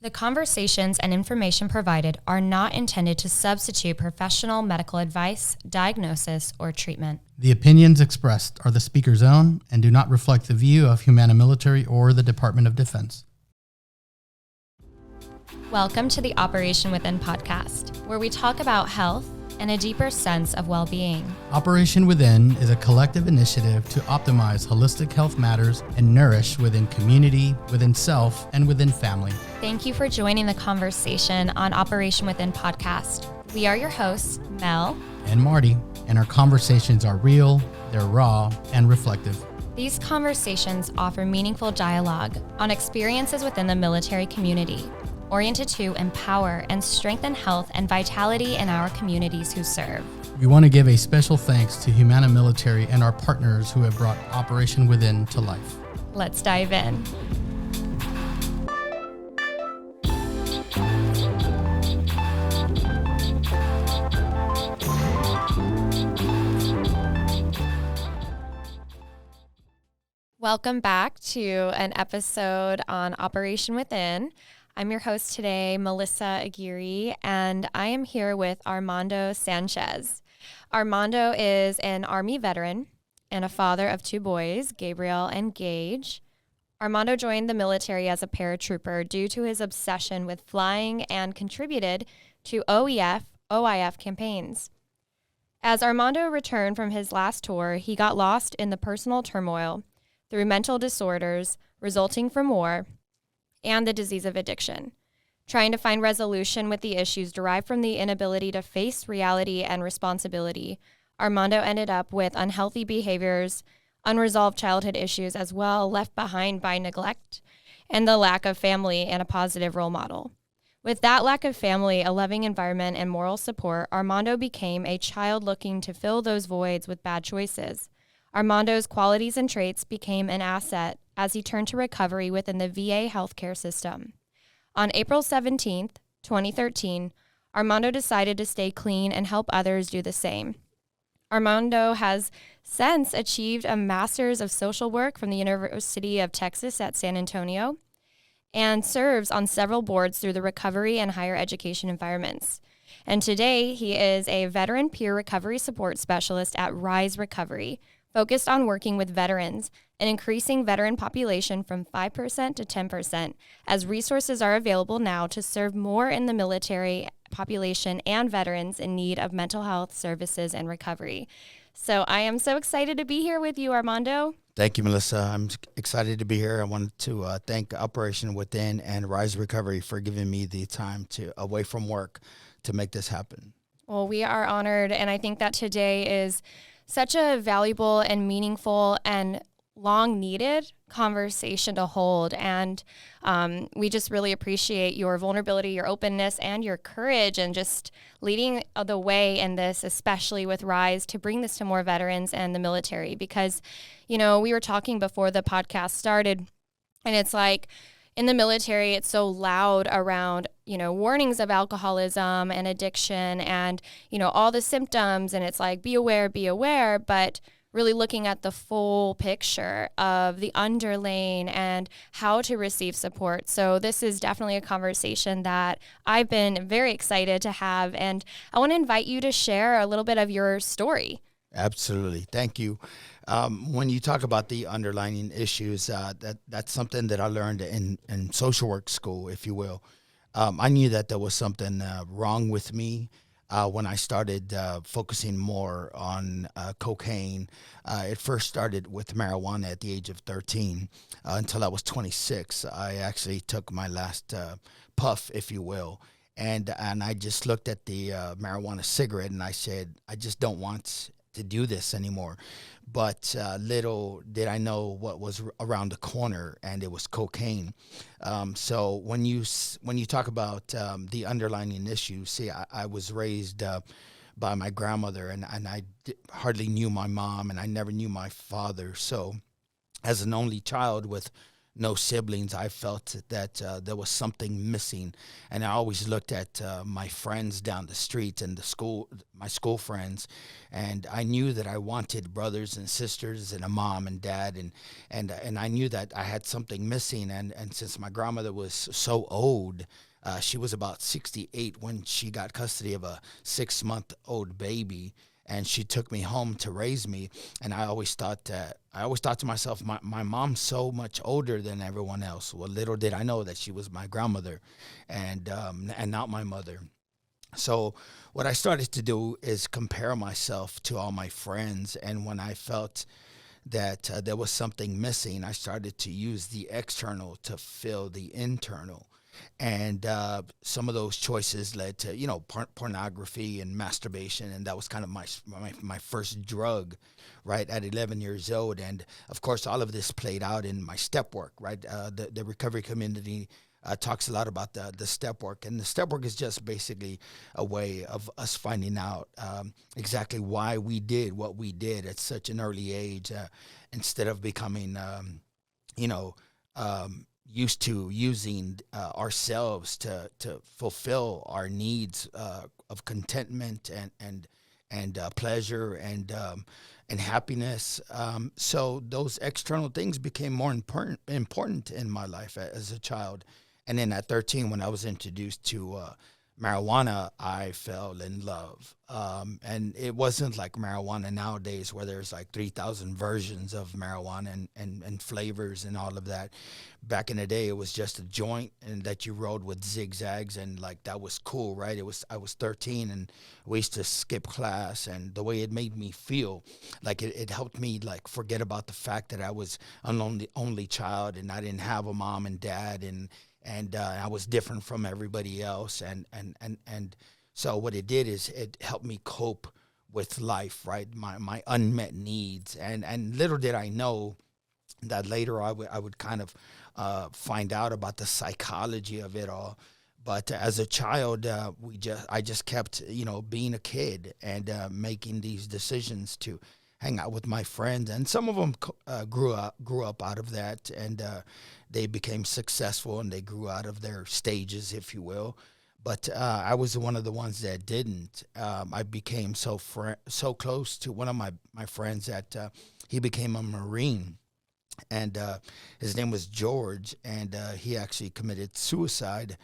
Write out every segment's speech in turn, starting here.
The conversations and information provided are not intended to substitute professional medical advice, diagnosis, or treatment. The opinions expressed are the speaker's own and do not reflect the view of Humana Military or the Department of Defense. Welcome to the Operation Within podcast, where we talk about health and a deeper sense of well-being. Operation Within is a collective initiative to optimize holistic health matters and nourish within community, within self, and within family. Thank you for joining the conversation on Operation Within podcast. We are your hosts, Mel and Marty, and our conversations are real, they're raw, and reflective. These conversations offer meaningful dialogue on experiences within the military community, oriented to empower and strengthen health and vitality in our communities who serve. We want to give a special thanks to Humana Military and our partners who have brought Operation Within to life. Let's dive in. Welcome back to an episode on Operation Within. I'm your host today, Melissa Aguirre, and I am here with Armando Sanchez. Armando is an Army veteran and a father of two boys, Gabriel and Gage. Armando joined the military as a paratrooper due to his obsession with flying and contributed to OIF campaigns. As Armando returned from his last tour, he got lost in the personal turmoil through mental disorders resulting from war and the disease of addiction, trying to find resolution with the issues derived from the inability to face reality and responsibility. Armando ended up with unhealthy behaviors, unresolved childhood issues as well, left behind by neglect and the lack of family and a positive role model. With that lack of family, a loving environment, and moral support, Armando became a child looking to fill those voids with bad choices. Armando's qualities and traits became an asset as he turned to recovery within the VA healthcare system. On April 17th, 2013, Armando decided to stay clean and help others do the same. Armando has since achieved a Master's of Social Work from the University of Texas at San Antonio and serves on several boards through the recovery and higher education environments. And today, he is a veteran peer recovery support specialist at Rise Recovery, focused on working with veterans and increasing veteran population from 5% to 10%, as resources are available now to serve more in the military population and veterans in need of mental health services and recovery. So I am so excited to be here with you, Armando. Thank you, Melissa. I'm excited to be here. I wanted to thank Operation Within and Rise Recovery for giving me the time to away from work to make this happen. Well, we are honored, and I think that today is such a valuable and meaningful and long needed conversation to hold. And we just really appreciate your vulnerability, your openness, and your courage, and just leading the way in this, especially with Rise, to bring this to more veterans and the military. Because, you know, we were talking before the podcast started, and it's like, in the military, it's so loud around, you know, warnings of alcoholism and addiction and, you know, all the symptoms. And it's like, be aware, but really looking at the full picture of the underlying and how to receive support. So this is definitely a conversation that I've been very excited to have. And I want to invite you to share a little bit of your story. Absolutely. Thank you. When you talk about the underlying issues, that's something that I learned in social work school, if you will. I knew that there was something wrong with me when I started focusing more on cocaine. It first started with marijuana at the age of 13 until I was 26. I actually took my last puff, if you will. And I just looked at the marijuana cigarette and I said, I just don't want to do this anymore. But little did I know what was around the corner, and it was cocaine. So when you talk about the underlying issues, see, I was raised by my grandmother, and I hardly knew my mom, and I never knew my father. So as an only child with no siblings, I felt that there was something missing. And I always looked at my friends down the street and my school friends, and I knew that I wanted brothers and sisters and a mom and dad, and I knew that I had something missing. And since my grandmother was so old, she was about 68 when she got custody of a 6-month-old baby, and she took me home to raise me. And I always thought to myself, my mom's so much older than everyone else. Well, little did I know that she was my grandmother, and not my mother. So what I started to do is compare myself to all my friends, and when I felt that there was something missing, I started to use the external to fill the internal. And some of those choices led to, pornography and masturbation, and that was kind of my first drug, right, at 11 years old. And of course, all of this played out in my step work, right? The recovery community talks a lot about the step work, and the step work is just basically a way of us finding out exactly why we did what we did at such an early age, instead of becoming, used to using ourselves to fulfill our needs of contentment and pleasure and happiness. So those external things became more important in my life as a child. And then at 13, when I was introduced to marijuana, I fell in love. And it wasn't like marijuana nowadays where there's like 3,000 versions of marijuana and flavors and all of that. Back in the day, it was just a joint and that you rode with zigzags, and like that was cool, right? I was 13, and we used to skip class, and the way it made me feel, like it helped me like forget about the fact that I was an only child, and I didn't have a mom and dad, and I was different from everybody else, and so what it did is it helped me cope with life, right? My unmet needs, and little did I know that later I would kind of find out about the psychology of it all. But as a child, I just kept being a kid and making these decisions to hang out with my friends, and some of them grew up out of that, and they became successful and they grew out of their stages, if you will. But I was one of the ones that didn't. I became so close to one of my friends that he became a Marine, and his name was George, and he actually committed suicide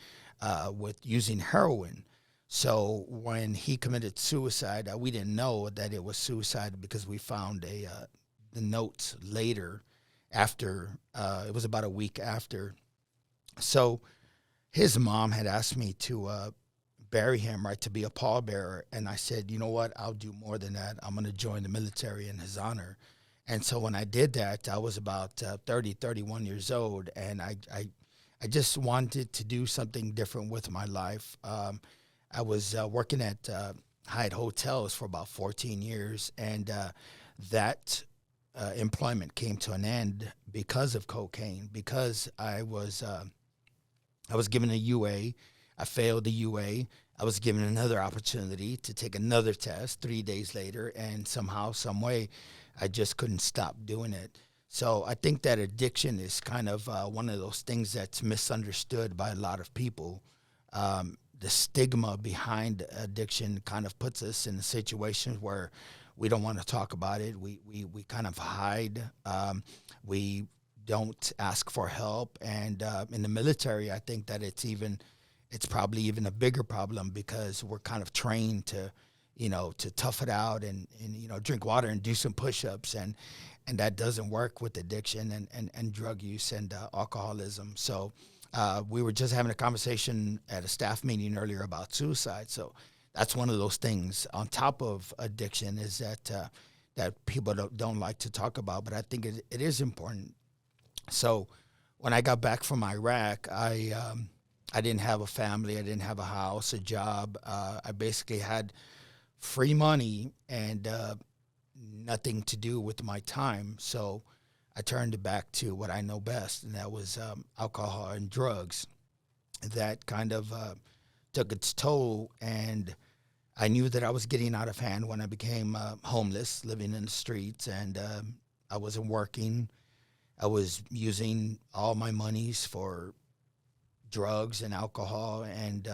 with using heroin. So when he committed suicide, we didn't know that it was suicide because we found the notes later after. It was about a week after. So his mom had asked me to bury him, right, to be a pallbearer. And I said, you know what, I'll do more than that. I'm going to join the military in his honor. And so when I did that, I was about 31 years old, and I just wanted to do something different with my life. I was working at Hyatt Hotels for about 14 years, and that employment came to an end because of cocaine, because I was given a UA. I failed the UA. I was given another opportunity to take another test 3 days later, and somehow, some way, I just couldn't stop doing it. So I think that addiction is kind of one of those things that's misunderstood by a lot of people. The stigma behind addiction kind of puts us in a situation where we don't want to talk about it. We kind of hide. We don't ask for help. And in the military, I think that it's probably even a bigger problem because we're kind of trained to tough it out and drink water and do some push-ups, and that doesn't work with addiction and drug use and alcoholism. So we were just having a conversation at a staff meeting earlier about suicide. So that's one of those things on top of addiction is that people don't like to talk about, but I think it is important. So when I got back from Iraq, I didn't have a family, I didn't have a house, a job. I basically had free money and nothing to do with my time. So I turned back to what I know best, and that was alcohol and drugs. That kind of took its toll, and I knew that I was getting out of hand when I became homeless, living in the streets, and I wasn't working. I was using all my monies for drugs and alcohol and,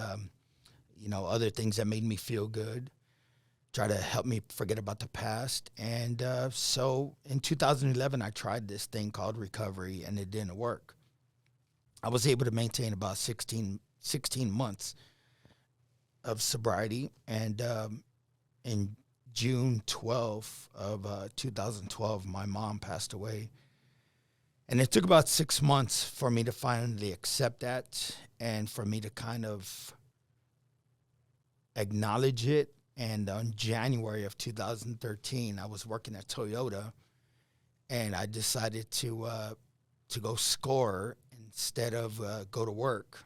other things that made me feel good, try to help me forget about the past. And so in 2011, I tried this thing called recovery, and it didn't work. I was able to maintain about 16 months of sobriety. And in June 12th of 2012, my mom passed away. And it took about 6 months for me to finally accept that and for me to kind of acknowledge it. And on January of 2013, I was working at Toyota, and I decided to go score instead of go to work.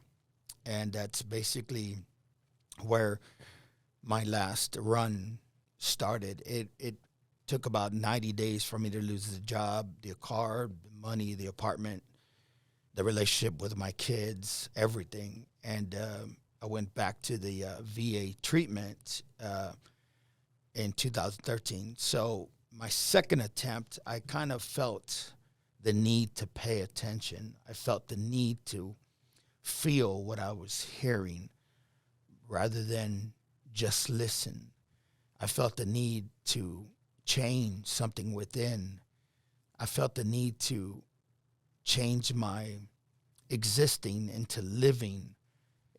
And that's basically where my last run started. It took about 90 days for me to lose the job, the car, the money, the apartment, the relationship with my kids, everything. And I went back to the VA treatment in 2013. So my second attempt, I kind of felt the need to pay attention. I felt the need to feel what I was hearing rather than just listen. I felt the need to change something within. I felt the need to change my existing into living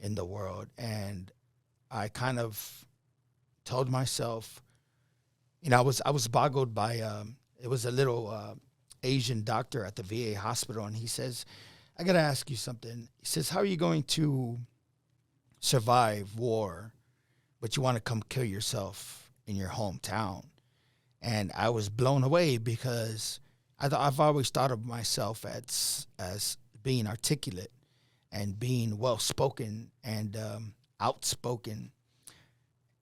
in the world. And I kind of told myself, I was boggled by, it was a little Asian doctor at the VA hospital, and he says, I got to ask you something. He says, how are you going to survive war, but you want to come kill yourself in your hometown? And I was blown away because I've always thought of myself as being articulate and being well-spoken and outspoken.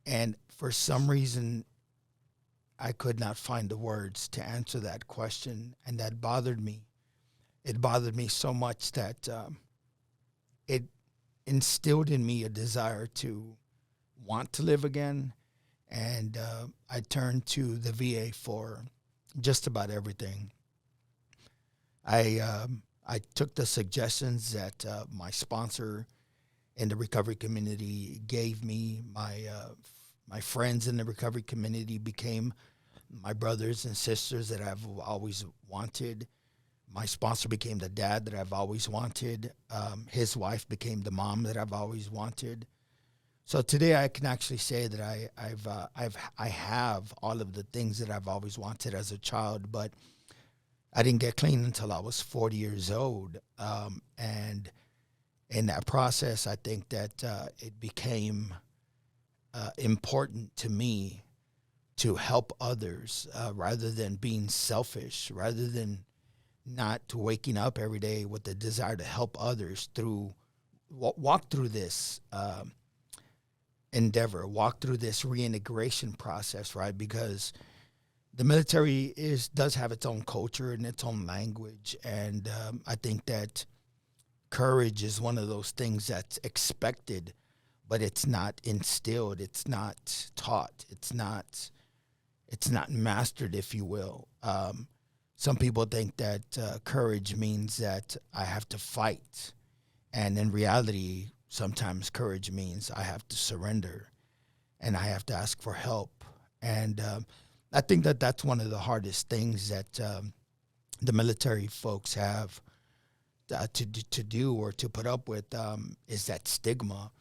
And for some reason, I could not find the words to answer that question, and that bothered me. It bothered me so much that it instilled in me a desire to want to live again, and I turned to the VA for just about everything. I took the suggestions that my sponsor in the recovery community gave me. My friends in the recovery community became my brothers and sisters that I've always wanted. My sponsor became the dad that I've always wanted. His wife became the mom that I've always wanted. So today I can actually say that I have all of the things that I've always wanted as a child, but I didn't get clean until I was 40 years old. And in that process, I think that it became important to me to help others rather than being selfish, rather than not waking up every day with the desire to help others through, walk through this endeavor, walk through this reintegration process, right? Because the military does have its own culture and its own language, and I think that courage is one of those things that's expected, but it's not instilled, it's not taught, it's not mastered, if you will. Some people think that courage means that I have to fight, and in reality, sometimes courage means I have to surrender, and I have to ask for help. And I think that that's one of the hardest things that the military folks have to do or to put up with is that stigma.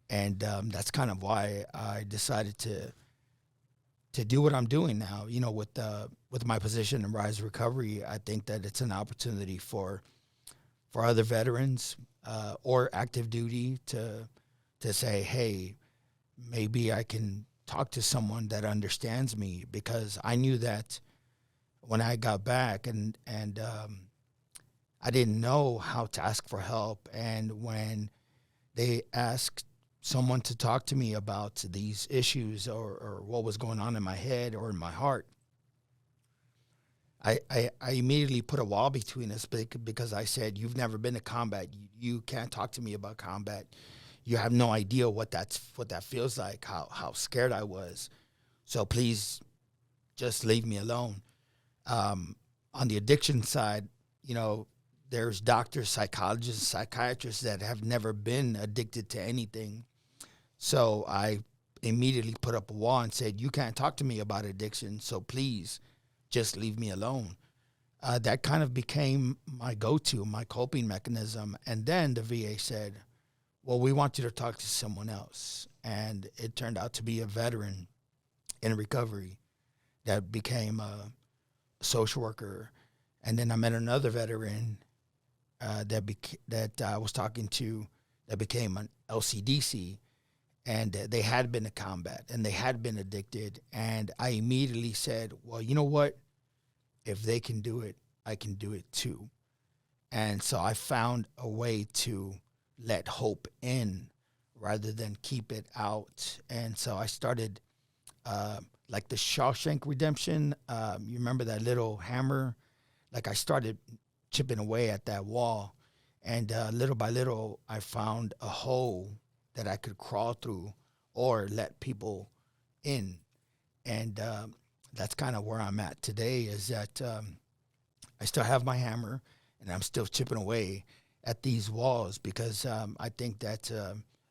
And that's kind of why I decided to do what I'm doing now. With my position in Rise Recovery, I think that it's an opportunity for other veterans or active duty to say, hey, maybe I can talk to someone that understands me, because I knew that when I got back and I didn't know how to ask for help. And when they asked someone to talk to me about these issues or what was going on in my head or in my heart, I immediately put a wall between us because I said, you've never been to combat. You can't talk to me about combat. You have no idea what that feels like, how scared I was. So please just leave me alone. On the addiction side, there's doctors, psychologists, psychiatrists that have never been addicted to anything. So I immediately put up a wall and said, you can't talk to me about addiction, so please just leave me alone. That kind of became my go-to, my coping mechanism. And then the VA said, well, we want you to talk to someone else. And it turned out to be a veteran in recovery that became a social worker. And then I met another veteran that I was talking to that became an LCDC. And they had been to combat and they had been addicted. And I immediately said, well, you know what? If they can do it, I can do it too. And so I found a way to let hope in rather than keep it out. And so I started like the Shawshank Redemption. You remember that little hammer? Like I started chipping away at that wall. And little by little, I found a hole that I could crawl through or let people in. And that's kind of where I'm at today, is that I still have my hammer and I'm still chipping away at these walls because I think that,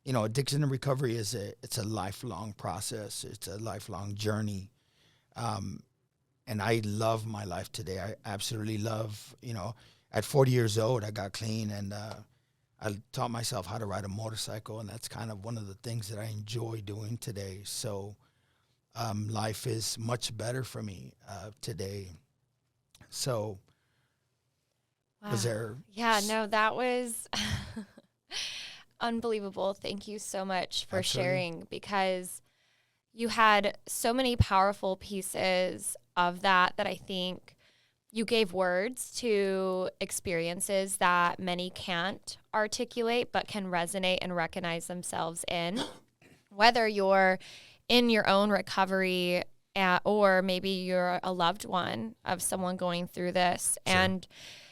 addiction and recovery it's a lifelong process. It's a lifelong journey. And I love my life today. I absolutely love, at 40 years old, I got clean and I taught myself how to ride a motorcycle, and that's kind of one of the things that I enjoy doing today. So life is much better for me today. So wow. Was there... Yeah, no, that was unbelievable. Thank you so much for Absolutely. sharing, because you had so many powerful pieces of that I think you gave words to experiences that many can't articulate but can resonate and recognize themselves in, whether you're in your own recovery or maybe you're a loved one of someone going through this. Sure. And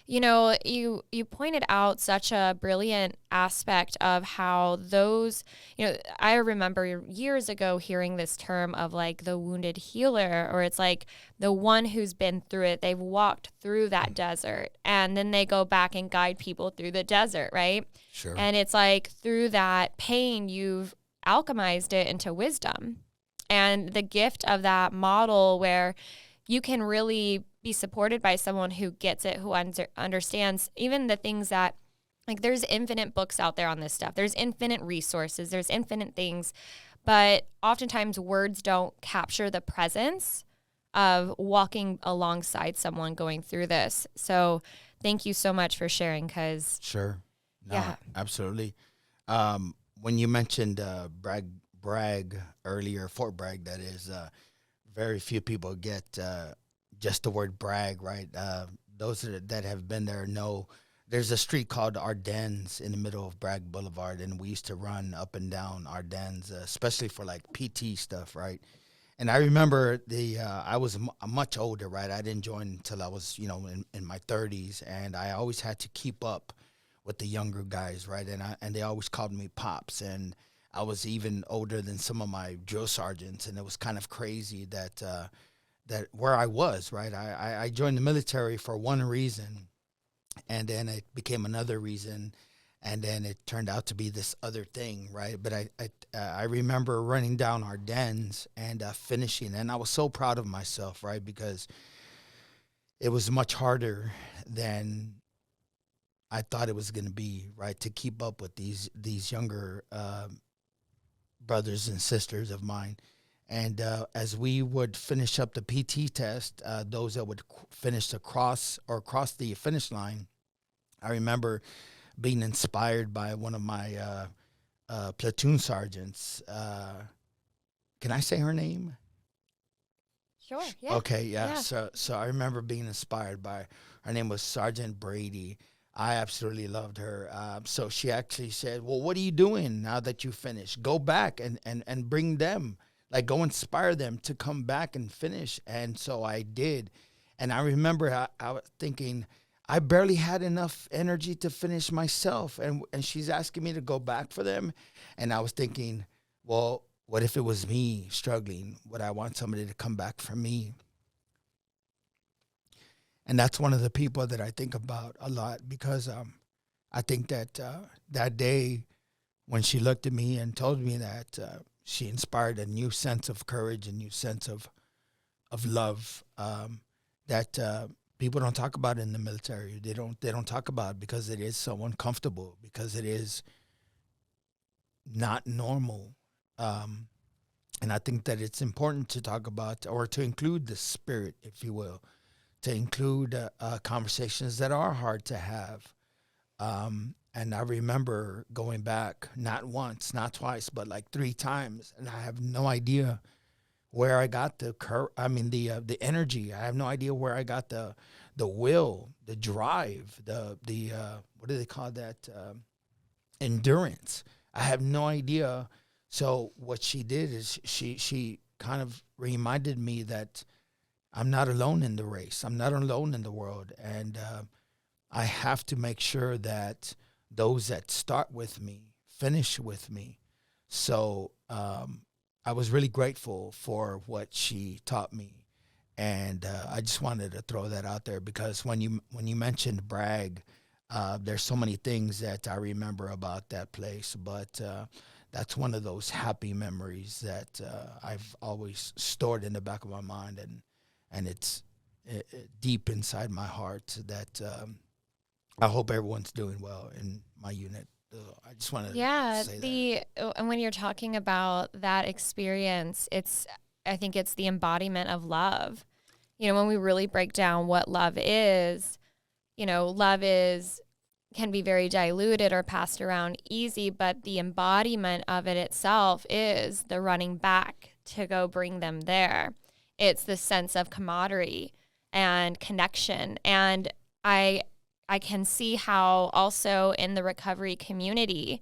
you pointed out such a brilliant aspect of how those, I remember years ago hearing this term of like the wounded healer, or it's like the one who's been through it. They've walked through that desert and then they go back and guide people through the desert, right? Sure. And it's like through that pain, you've alchemized it into wisdom. And the gift of that model where you can really be supported by someone who gets it, who understands even the things that, like, there's infinite books out there on this stuff. There's infinite resources. There's infinite things. But oftentimes words don't capture the presence of walking alongside someone going through this. So thank you so much for sharing, because... Sure. No, yeah. Absolutely. When you mentioned Bragg earlier, Fort Bragg, that is, very few people get just the word brag, right? Those that have been there know there's a street called Ardennes in the middle of Bragg Boulevard, and we used to run up and down Ardennes, especially for like PT stuff, right? And I remember I was much older, right? I didn't join until I was, in my 30s, and I always had to keep up with the younger guys, right? And they always called me Pops, and I was even older than some of my drill sergeants, and it was kind of crazy that where I was, right? I joined the military for one reason, and then it became another reason, and then it turned out to be this other thing, right? But I remember running down Ardennes and finishing, and I was so proud of myself, right? Because it was much harder than I thought it was going to be, right? To keep up with these younger brothers and sisters of mine. And as we would finish up the PT test, those that would finish cross the finish line, I remember being inspired by one of my platoon sergeants. Can I say her name? Sure. Yeah. Okay. Yeah. So I remember being inspired by her name was Sergeant Brady. I absolutely loved her. So she actually said, well, what are you doing now that you finished? Go back and bring them, like go inspire them to come back and finish. And so I did. And I remember I was thinking, I barely had enough energy to finish myself. And she's asking me to go back for them. And I was thinking, well, what if it was me struggling? Would I want somebody to come back for me? And that's one of the people that I think about a lot, because I think that that day when she looked at me and told me that, she inspired a new sense of courage, a new sense of love, that people don't talk about in the military. They don't talk about, because it is so uncomfortable, because it is not normal. Um, and I think that it's important to talk about, or to include the spirit, if you will, to include conversations that are hard to have. And I remember going back not once, not twice, but like 3 times, and I have no idea where I got the energy. I have no idea where I got the will, the drive, the what do they call that? Endurance. I have no idea. So what she did is she kind of reminded me that I'm not alone in the race. I'm not alone in the world, and I have to make sure that those that start with me finish with me. So I was really grateful for what she taught me, and I just wanted to throw that out there, because when you mentioned Bragg, there's so many things that I remember about that place, but that's one of those happy memories that I've always stored in the back of my mind, and it's deep inside my heart that I hope everyone's doing well in my unit. I just want to say that. And when you're talking about that experience, I think it's the embodiment of love. When we really break down what love is, love can be very diluted or passed around easy, but the embodiment of it itself is the running back to go bring them there. It's the sense of camaraderie and connection. And I can see how also in the recovery community,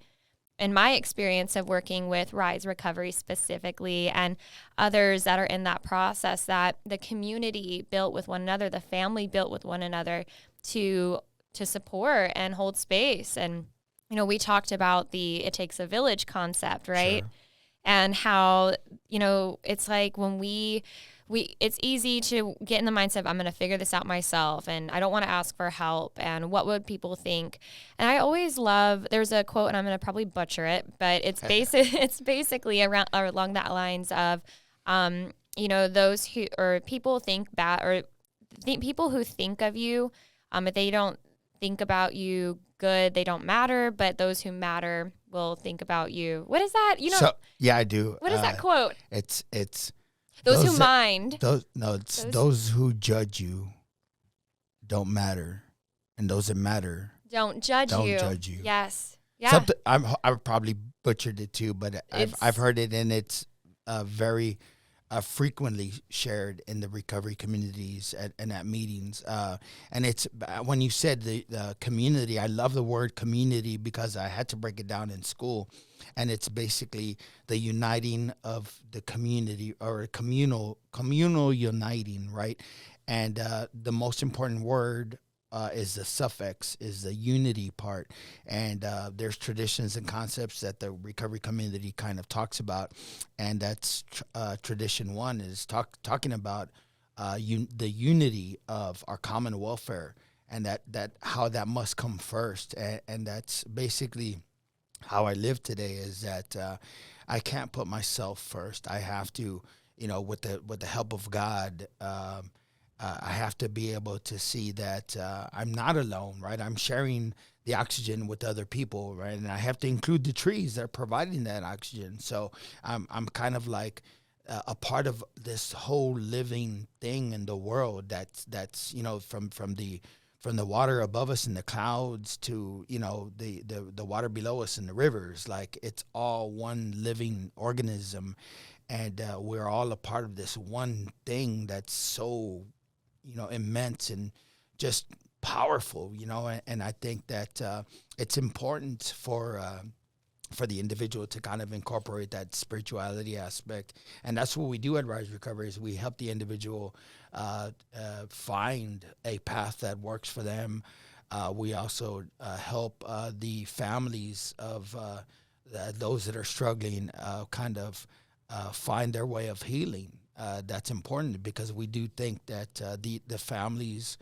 in my experience of working with Rise Recovery specifically and others that are in that process, that the community built with one another, the family built with one another to support and hold space. And, we talked about the it takes a village concept, right? Sure. And how, it's like when it's easy to get in the mindset of I'm going to figure this out myself and I don't want to ask for help and what would people think? And I always love, there's a quote and I'm going to probably butcher it, but it's basically along that lines of, those who, or people think bad, or people who think of you, if they don't think about you good, they don't matter, but those who matter will think about you. What is that? Yeah, I do. What is that quote? It's those who mind. Those who judge you don't matter, and those that matter don't judge you. Yes. Yeah. I've probably butchered it too, but I've heard it, and it's very frequently shared in the recovery communities and at meetings. And it's when you said the community, I love the word community because I had to break it down in school. And it's basically the uniting of the community, or communal uniting, right? And the most important word is the suffix, is the unity part. And there's traditions and concepts that the recovery community kind of talks about. And that's tradition one is talking about the unity of our common welfare, and that how that must come first. And that's basically how I live today, is that I can't put myself first. I have to, with the help of God, I have to be able to see that I'm not alone, right? I'm sharing the oxygen with other people, right? And I have to include the trees that are providing that oxygen. So I'm kind of like a part of this whole living thing in the world. That's from the water above us in the clouds to the water below us in the rivers. Like, it's all one living organism, and we're all a part of this one thing that's so immense and just powerful, and I think that it's important for the individual to kind of incorporate that spirituality aspect. And that's what we do at Rise Recovery, is we help the individual find a path that works for them. We also help the families of those that are struggling kind of find their way of healing. That's important, because we do think that the families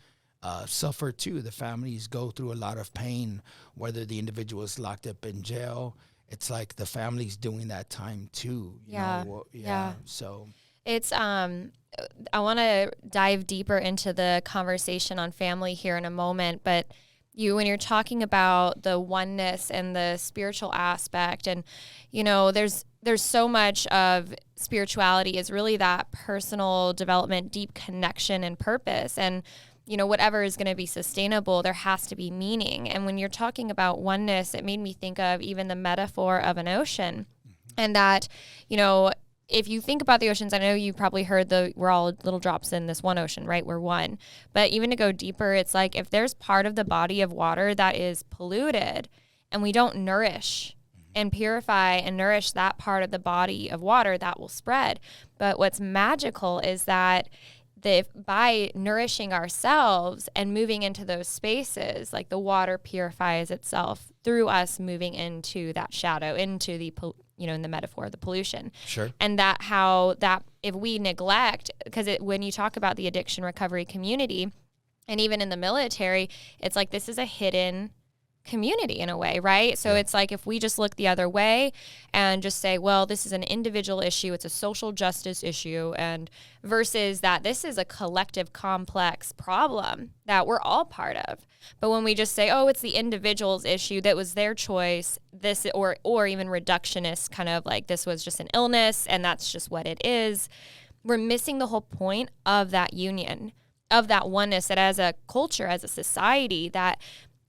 suffer too. The families go through a lot of pain, whether the individual is locked up in jail. It's like the family's doing that time too. You know? Yeah. So It's I want to dive deeper into the conversation on family here in a moment, but when you're talking about the oneness and the spiritual aspect, and there's so much of spirituality is really that personal development, deep connection and purpose, and whatever is going to be sustainable, there has to be meaning. And when you're talking about oneness, it made me think of even the metaphor of an ocean, and that if you think about the oceans, I know you probably heard we're all little drops in this one ocean, right? We're one. But even to go deeper, it's like if there's part of the body of water that is polluted and we don't nourish and purify and nourish that part of the body of water, that will spread. But what's magical is that by nourishing ourselves and moving into those spaces, like the water purifies itself through us moving into that shadow, into the in the metaphor of the pollution. Sure. And if we neglect, because when you talk about the addiction recovery community, and even in the military, it's like this is a hidden community in a way, right? So it's like if we just look the other way and just say, well, this is an individual issue, it's a social justice issue, and versus that this is a collective complex problem that we're all part of. But when we just say, oh, it's the individual's issue, that was their choice, this or even reductionist kind of like this was just an illness and that's just what it is, we're missing the whole point of that union, of that oneness, that as a culture, as a society, that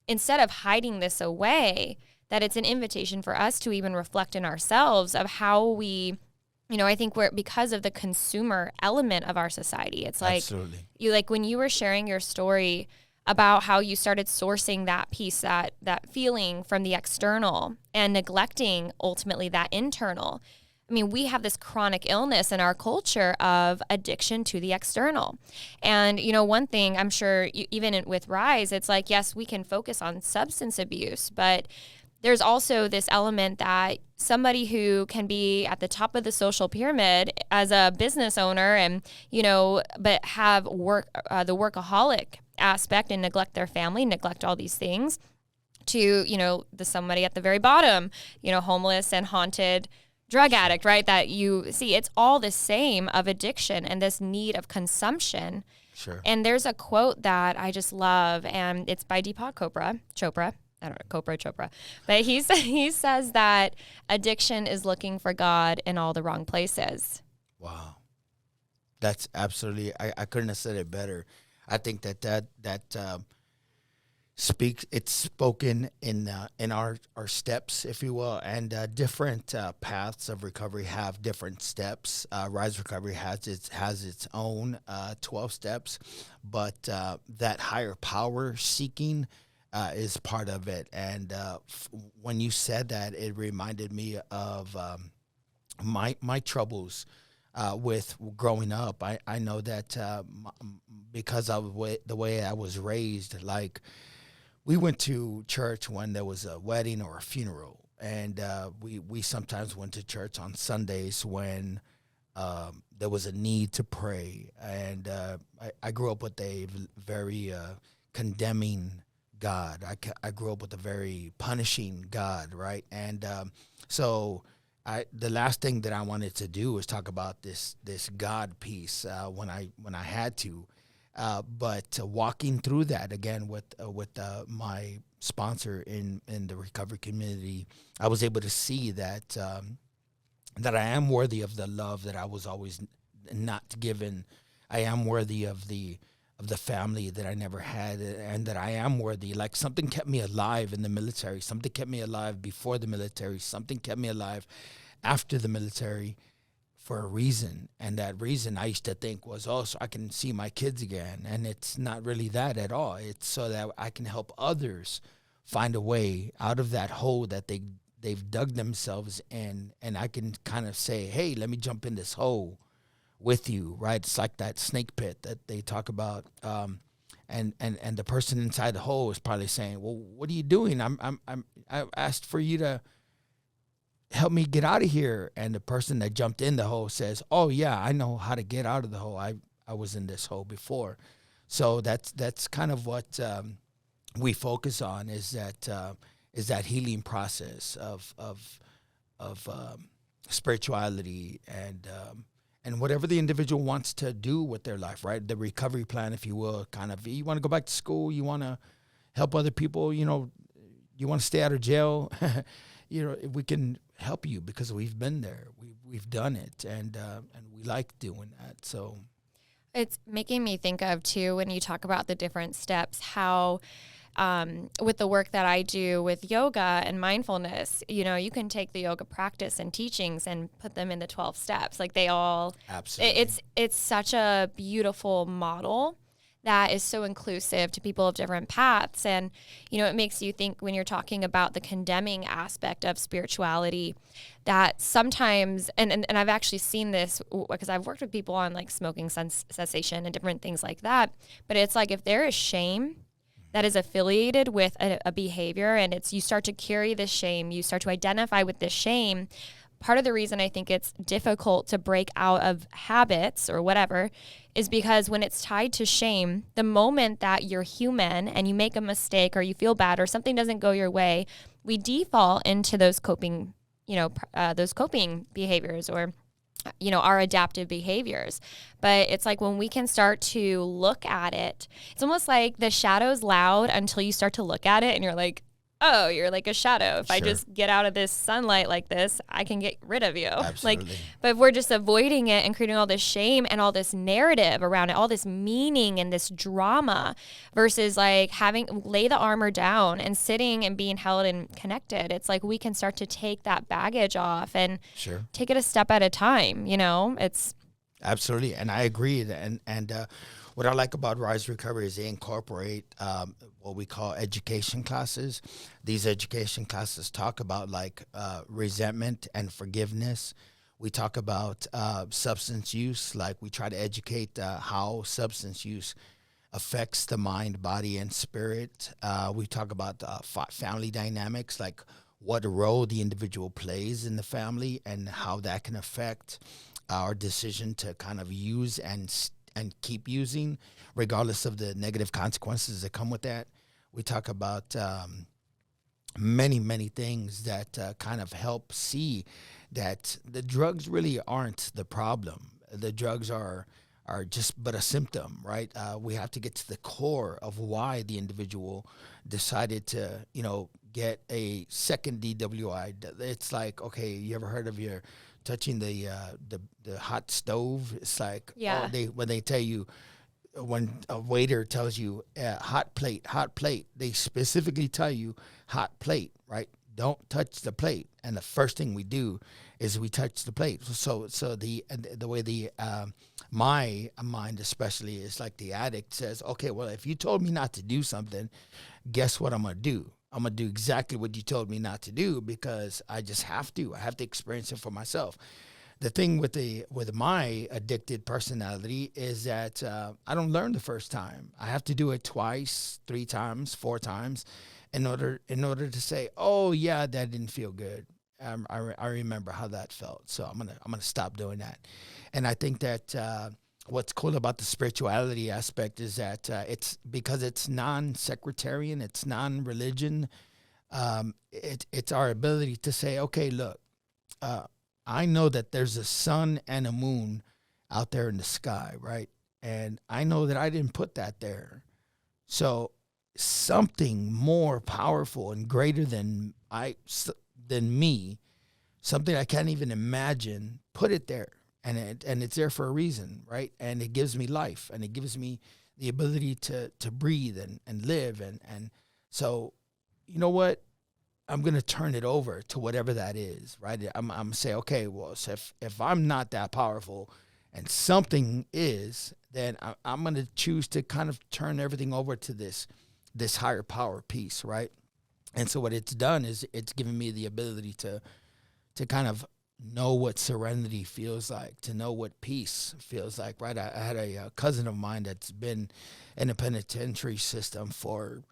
instead of hiding this away, that it's an invitation for us to even reflect in ourselves of how we, I think because of the consumer element of our society, it's like, absolutely. When you were sharing your story about how you started sourcing that piece, that feeling from the external and neglecting ultimately that internal. I mean, we have this chronic illness in our culture of addiction to the external. And, one thing I'm sure even with Rise, it's like, yes, we can focus on substance abuse, but there's also this element that somebody who can be at the top of the social pyramid as a business owner and, but have the workaholic aspect and neglect their family, neglect all these things, to, the somebody at the very bottom, homeless and haunted drug addict, right? That you see, it's all the same of addiction and this need of consumption. Sure. And there's a quote that I just love, and it's by Deepak Chopra. I don't know, Chopra. But he says that addiction is looking for God in all the wrong places. Wow. That's absolutely, I couldn't have said it better. I think that it's spoken in our steps, if you will, and different paths of recovery have different steps. Rise Recovery has its own 12 steps, but that higher power seeking is part of it. And when you said that, it reminded me of my troubles with growing up. I know that because of the way I was raised, like, we went to church when there was a wedding or a funeral, and we sometimes went to church on Sundays when there was a need to pray. And I grew up with a very condemning God. I grew up with a very punishing God, right? And so the last thing that I wanted to do was talk about this God piece when I had to. But walking through that again with my sponsor in the recovery community, I was able to see that I am worthy of the love that I was always not given. I am worthy of the family that I never had, and that I am worthy. Like, something kept me alive in the military. Something kept me alive before the military. Something kept me alive after the military, for a reason. And that reason, I used to think, was, oh, so I can see my kids again. And it's not really that at all. It's so that I can help others find a way out of that hole that they've dug themselves in. And I can kind of say, hey, let me jump in this hole with you, right? It's like that snake pit that they talk about. And the person inside the hole is probably saying, well, what are you doing? I asked for you to help me get out of here. And the person that jumped in the hole says, oh yeah, I know how to get out of the hole. I was in this hole before. So that's kind of what we focus on, is that healing process of spirituality and whatever the individual wants to do with their life, right? The recovery plan, if you will, kind of, you want to go back to school, you want to help other people, you want to stay out of jail, we can help you because we've been there, we've done it, and we like doing that. So it's making me think of too, when you talk about the different steps, how with the work that I do with yoga and mindfulness, you can take the yoga practice and teachings and put them into 12 steps. Like they all, absolutely, it's such a beautiful model that is so inclusive to people of different paths. And, it makes you think, when you're talking about the condemning aspect of spirituality, that sometimes, and I've actually seen this because I've worked with people on like smoking cessation and different things like that. But it's like, if there is shame that is affiliated with a behavior, and you start to carry this shame, you start to identify with this shame. Part of the reason I think it's difficult to break out of habits or whatever is because when it's tied to shame, the moment that you're human and you make a mistake or you feel bad or something doesn't go your way, we default into those coping behaviors, or our adaptive behaviors. But it's like, when we can start to look at it, it's almost like the shadow's loud until you start to look at it and you're like, oh, you're like a shadow. If I just get out of this sunlight like this, I can get rid of you. Absolutely. But if we're just avoiding it and creating all this shame and all this narrative around it, all this meaning and this drama, versus like lay the armor down and sitting and being held and connected, it's like we can start to take that baggage off and take it a step at a time. It's absolutely. And I agree. And what I like about Rise Recovery is they incorporate what we call education classes. These education classes talk about like resentment and forgiveness. We talk about substance use, like we try to educate how substance use affects the mind, body, and spirit. We talk about family dynamics, like what role the individual plays in the family and how that can affect our decision to kind of use and keep using, regardless of the negative consequences that come with that. We talk about many, many things that kind of help see that the drugs really aren't the problem. The drugs are just but a symptom, right? We have to get to the core of why the individual decided to, get a second DWI. It's like, okay, you ever heard of touching the hot stove? It's like, when they tell you, when a waiter tells you hot plate, they specifically tell you hot plate, right? Don't touch the plate. And the first thing we do is we touch the plate. So the way my mind especially is like the addict says, okay, well, if you told me not to do something, guess what I'm going to do? I'm going to do exactly what you told me not to do, because I just have to. I have to experience it for myself. The thing with my addicted personality is that I don't learn the first time. I have to do it twice, 3 times, 4 times in order to say, oh yeah, that didn't feel good. I remember how that felt. So I'm gonna stop doing that. And I think that what's cool about the spirituality aspect is that it's because it's non-sectarian, it's non-religion. It's our ability to say, okay, look, I know that there's a sun and a moon out there in the sky, right? And I know that I didn't put that there. So something more powerful and greater than me, something I can't even imagine, put it there. And it's there for a reason, right? And it gives me life, and it gives me the ability to breathe and live. And so, you know what? I'm going to turn it over to whatever that is, right? I'm going to say, okay, well, so if I'm not that powerful and something is, then I'm going to choose to kind of turn everything over to this higher power piece, right? And so what it's done is it's given me the ability to kind of know what serenity feels like, to know what peace feels like, right? I had a cousin of mine that's been in the penitentiary system for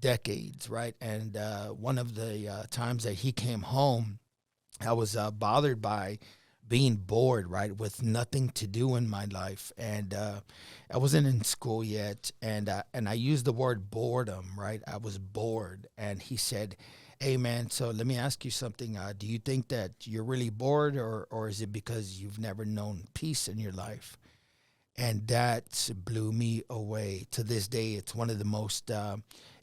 decades, right? And one of the times that he came home, I was bothered by being bored, right, with nothing to do in my life. And I wasn't in school yet, and I used the word boredom, right? I was bored, and he said, "Hey, man, so let me ask you something. Do you think that you're really bored, or is it because you've never known peace in your life?" And that blew me away. To this day, it's one of the most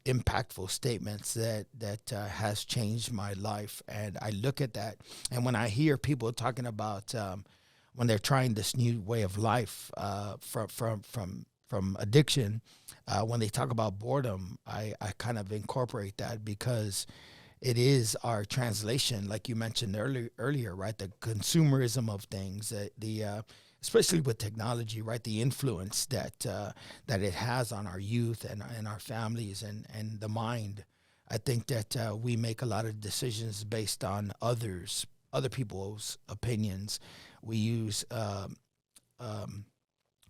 impactful statements that has changed my life. And I look at that, and when I hear people talking about when they're trying this new way of life from addiction, when they talk about boredom, I kind of incorporate that, because it is our translation, like you mentioned earlier, right? The consumerism of things, the especially with technology, right? The influence that it has on our youth and our families and the mind. I think that we make a lot of decisions based on other people's opinions. We use,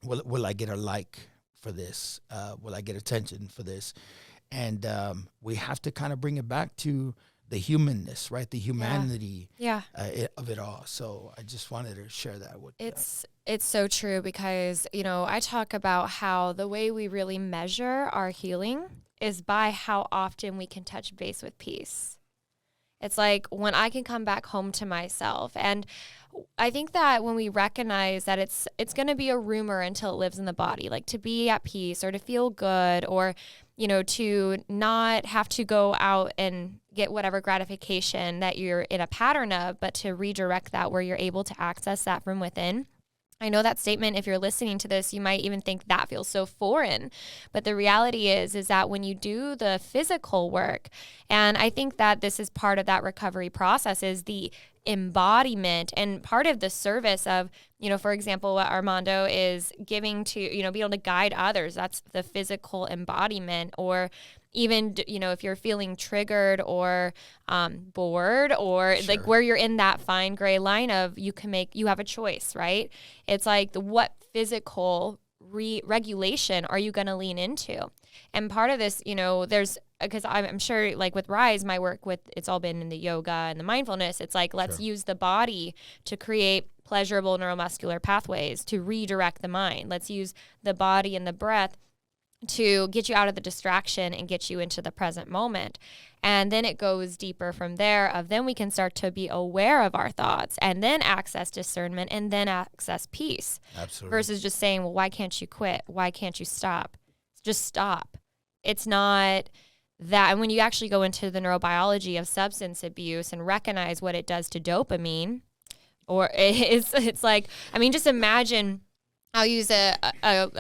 will I get a like for this? Will I get attention for this? And we have to kind of bring it back to the humanness, right? The humanity of it all. So I just wanted to share that with you. It's so true, because, I talk about how the way we really measure our healing is by how often we can touch base with peace. It's like when I can come back home to myself. And I think that when we recognize that it's going to be a rumor until it lives in the body, like to be at peace or to feel good, or, to not have to go out and get whatever gratification that you're in a pattern of, but to redirect that where you're able to access that from within. I know that statement, if you're listening to this, you might even think that feels so foreign. But the reality is that when you do the physical work, and I think that this is part of that recovery process, is the embodiment and part of the service of, for example, what Armando is giving to, be able to guide others. That's the physical embodiment. Or even, if you're feeling triggered or bored, or Sure. like where you're in that fine gray line of you have a choice, right? It's like what physical regulation are you going to lean into? And part of this, because I'm sure, like with Rise, my work with, it's all been in the yoga and the mindfulness. It's like, let's use the body to create pleasurable neuromuscular pathways to redirect the mind. Let's use the body and the breath to get you out of the distraction and get you into the present moment. And then it goes deeper from there of then we can start to be aware of our thoughts and then access discernment and then access peace. Absolutely. Versus just saying, well, why can't you quit? Why can't you stop? Just stop. It's not that. And when you actually go into the neurobiology of substance abuse and recognize what it does to dopamine, or it's like, just imagine. I'll use a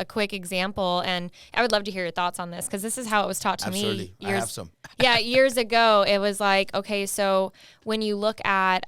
quick example, and I would love to hear your thoughts on this, because this is how it was taught to Absolutely. me. I have some. Years ago, it was like, okay, so when you look at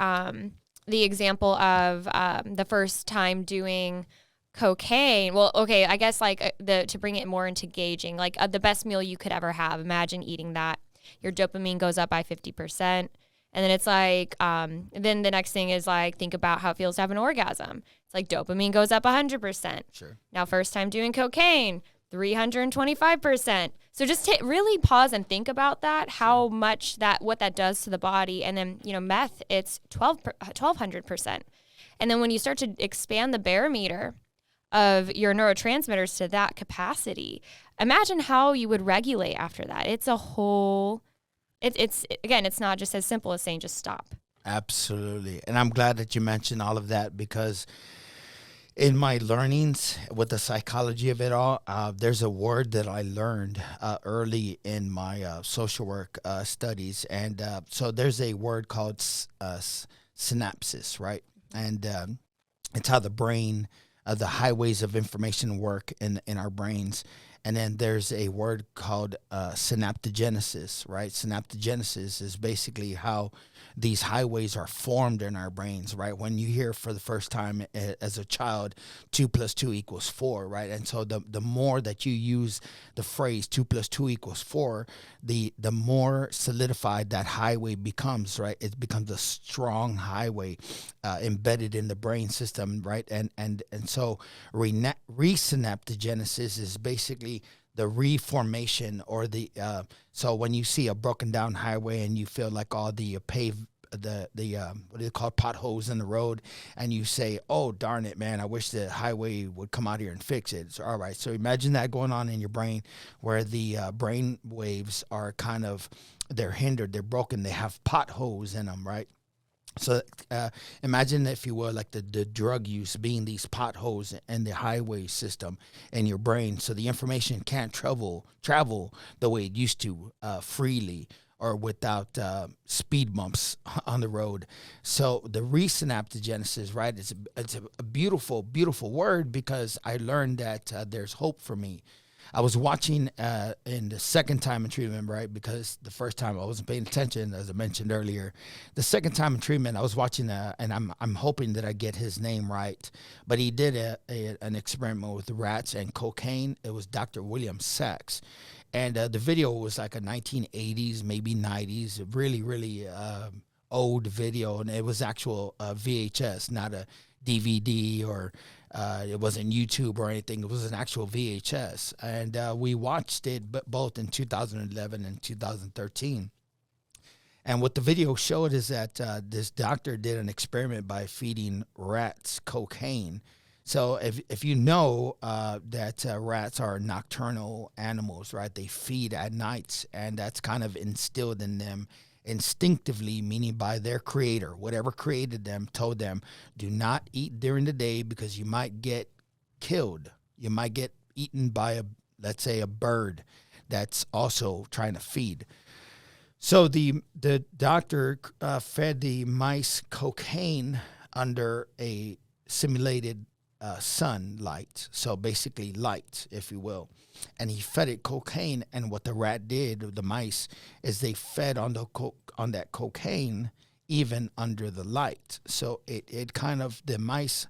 the example of the first time doing cocaine, well, okay, I guess like to bring it more into gauging, like the best meal you could ever have, imagine eating that. Your dopamine goes up by 50%. And then it's like, then the next thing is like, think about how it feels to have an orgasm. It's like dopamine goes up 100%. Sure. Now, first time doing cocaine, 325%. So just really pause and think about that, how much what that does to the body. And then, meth, it's 1,200%. And then when you start to expand the barometer of your neurotransmitters to that capacity, imagine how you would regulate after that. It's a whole... It's not just as simple as saying just stop. Absolutely. And I'm glad that you mentioned all of that, because in my learnings with the psychology of it all, there's a word that I learned early in my social work studies. And so there's a word called synapses, right? And it's how the brain, the highways of information work in our brains. And then there's a word called synaptogenesis, right? Synaptogenesis is basically how these highways are formed in our brains, right? When you hear for the first time as a child, 2 + 2 = 4, right? And so the more that you use the phrase 2 + 2 = 4, the more solidified that highway becomes, right? It becomes a strong highway embedded in the brain system, right? And so resynaptogenesis is basically the reformation, or the so when you see a broken down highway and you feel like all the what do they call, potholes in the road, and you say, oh darn it, man, I wish the highway would come out here and fix it. So, all right, so imagine that going on in your brain, where the brain waves are kind of, they're hindered, they're broken, they have potholes in them, right? So imagine, if you will, like the drug use being these potholes in the highway system in your brain, so the information can't travel the way it used to, freely, or without speed bumps on the road. So the Synaptogenesis, right? It's a beautiful, beautiful word, because I learned that there's hope for me. I was watching in the second time in treatment, right? Because the first time I wasn't paying attention, as I mentioned earlier. The second time in treatment, I was watching, and I'm hoping that I get his name right. But he did an experiment with rats and cocaine. It was Dr. William Sachs. And the video was like a 1980s, maybe 90s, really, really old video. And it was actual VHS, not a DVD, or it wasn't YouTube or anything. It was an actual VHS. And we watched it both in 2011 and 2013. And what the video showed is that this doctor did an experiment by feeding rats cocaine. So if you know that rats are nocturnal animals, right? They feed at night, and that's kind of instilled in them instinctively, meaning by their creator. Whatever created them told them, do not eat during the day, because you might get killed. You might get eaten by let's say a bird that's also trying to feed. So the doctor fed the mice cocaine under a simulated sunlight, so basically light, if you will, and he fed it cocaine. And what the rat did, the mice, is they fed on that cocaine even under the light. So it kind of, the mice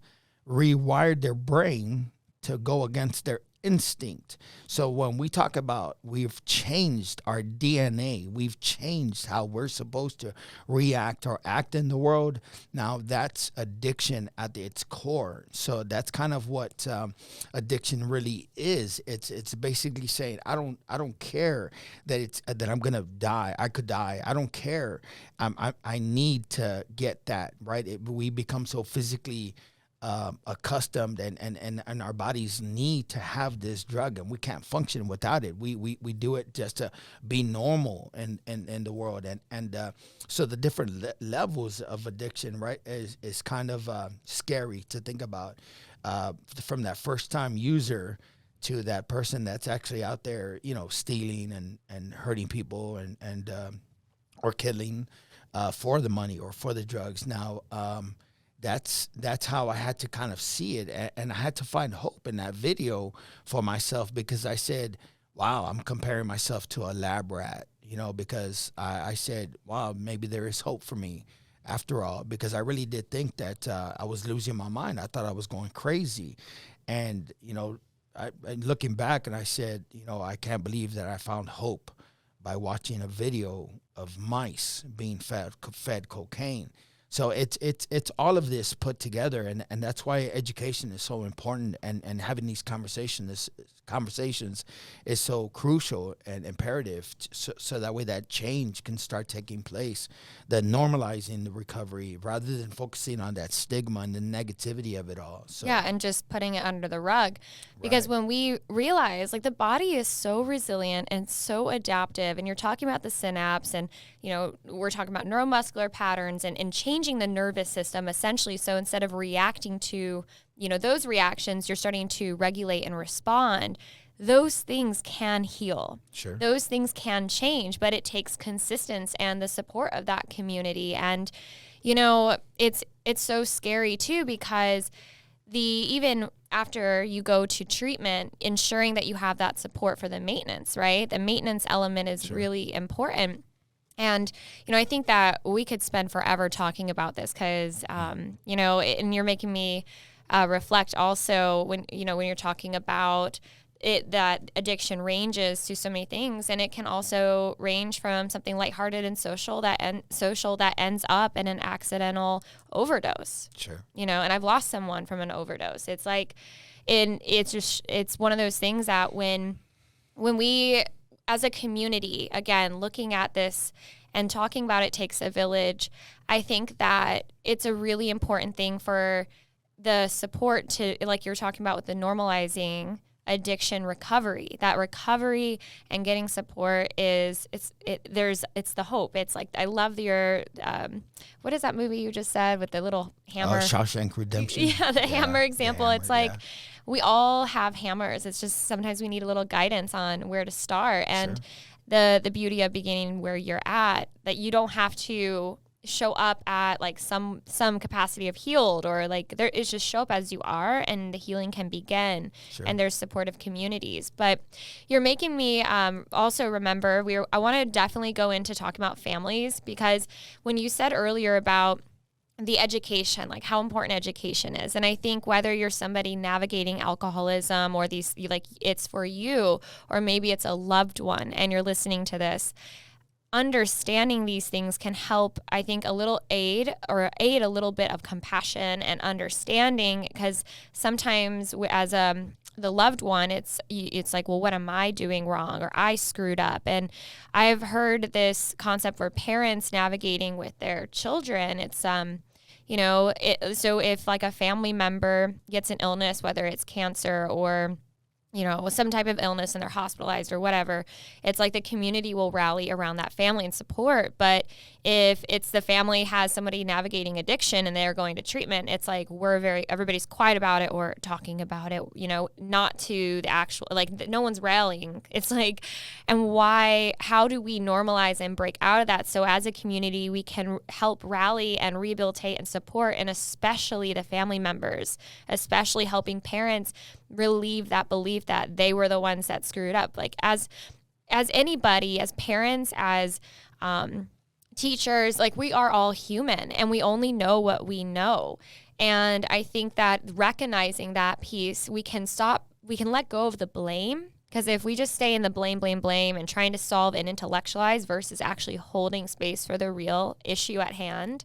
rewired their brain to go against their instinct. So when we talk about we've changed our DNA, we've changed how we're supposed to react or act in the world. Now that's addiction at its core. So that's kind of what addiction really is. It's basically saying, I don't care that I'm gonna die. I could die. I don't care. I need to get that, right. We become so physically accustomed, and our bodies need to have this drug, and we can't function without it. We do it just to be normal in the world, and so the different levels of addiction, right, is kind of scary to think about, from that first time user to that person that's actually out there, stealing and hurting people and or killing for the money or for the drugs. Now that's how I had to kind of see it, and I had to find hope in that video for myself, because I said, wow, I'm comparing myself to a lab rat, because I said, wow, maybe there is hope for me after all, because I really did think that I was losing my mind. I thought I was going crazy. And, I looking back, and I said, I can't believe that I found hope by watching a video of mice being fed cocaine. So it's all of this put together, and that's why education is so important, and having these conversations is so crucial and imperative, so that way that change can start taking place, the normalizing the recovery rather than focusing on that stigma and the negativity of it all. So, yeah, and just putting it under the rug, because when we realize, like, the body is so resilient and so adaptive, and you're talking about the synapse, and we're talking about neuromuscular patterns and changing the nervous system essentially. So instead of reacting to those reactions, you're starting to regulate and respond. Those things can heal. Sure. Those things can change, but it takes consistency and the support of that community. And it's so scary too, because even after you go to treatment, ensuring that you have that support for the maintenance, right? The maintenance element is really important. And, I think that we could spend forever talking about this, because, and you're making me reflect also when you're talking about it, that addiction ranges to so many things, and it can also range from something lighthearted and social that ends up in an accidental overdose. Sure. And I've lost someone from an overdose. It's like, it's one of those things that when we, as a community, again, looking at this and talking about it takes a village. I think that it's a really important thing for the support to, like you're talking about with the normalizing addiction recovery. That recovery and getting support is it's the hope. It's like, I love your what is that movie you just said with the little hammer? Shawshank Redemption. Yeah, the hammer example. Hammer, it's like we all have hammers. It's just sometimes we need a little guidance on where to start. And the beauty of beginning where you're at, that you don't have to show up at like some capacity of healed, or like there is, just show up as you are and the healing can begin. And there's supportive communities. But you're making me also remember, I want to definitely go into talking about families, because when you said earlier about the education, like how important education is. And I think whether you're somebody navigating alcoholism or these, like it's for you, or maybe it's a loved one and you're listening to this, understanding these things can help, I think, aid a little bit of compassion and understanding, because sometimes as the loved one, it's like, well, what am I doing wrong, or I screwed up? And I've heard this concept for parents navigating with their children. It's so if like a family member gets an illness, whether it's cancer or some type of illness and they're hospitalized or whatever, it's like the community will rally around that family and support. But if it's the family has somebody navigating addiction and they're going to treatment, it's like everybody's quiet about it or talking about it, not to the actual, like no one's rallying. It's like, and how do we normalize and break out of that? So as a community, we can help rally and rehabilitate and support, and especially the family members, especially helping parents relieve that belief that they were the ones that screwed up. Like as anybody, as parents, as teachers, like we are all human and we only know what we know. And I think that recognizing that piece, we can let go of the blame. Because if we just stay in the blame and trying to solve and intellectualize versus actually holding space for the real issue at hand,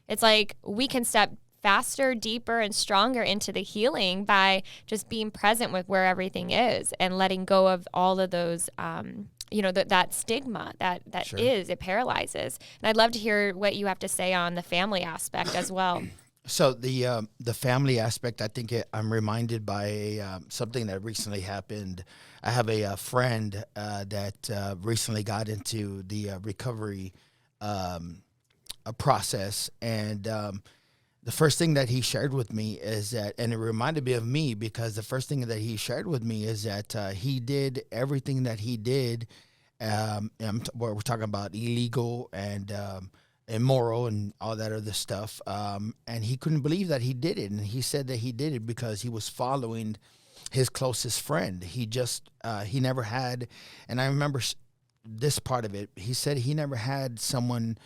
it's like we can step faster, deeper, and stronger into the healing by just being present with where everything is and letting go of all of those, that stigma that it paralyzes. And I'd love to hear what you have to say on the family aspect as well. So the family aspect, I think I'm reminded by something that recently happened. I have a friend that recently got into the recovery process, and the first thing that he shared with me is that, and it reminded me of me, because the first thing that he shared with me is that he did everything that he did. We're talking about illegal and immoral and all that other stuff. And he couldn't believe that he did it. And he said that he did it because he was following his closest friend. He never had, and I remember this part of it, he said he never had someone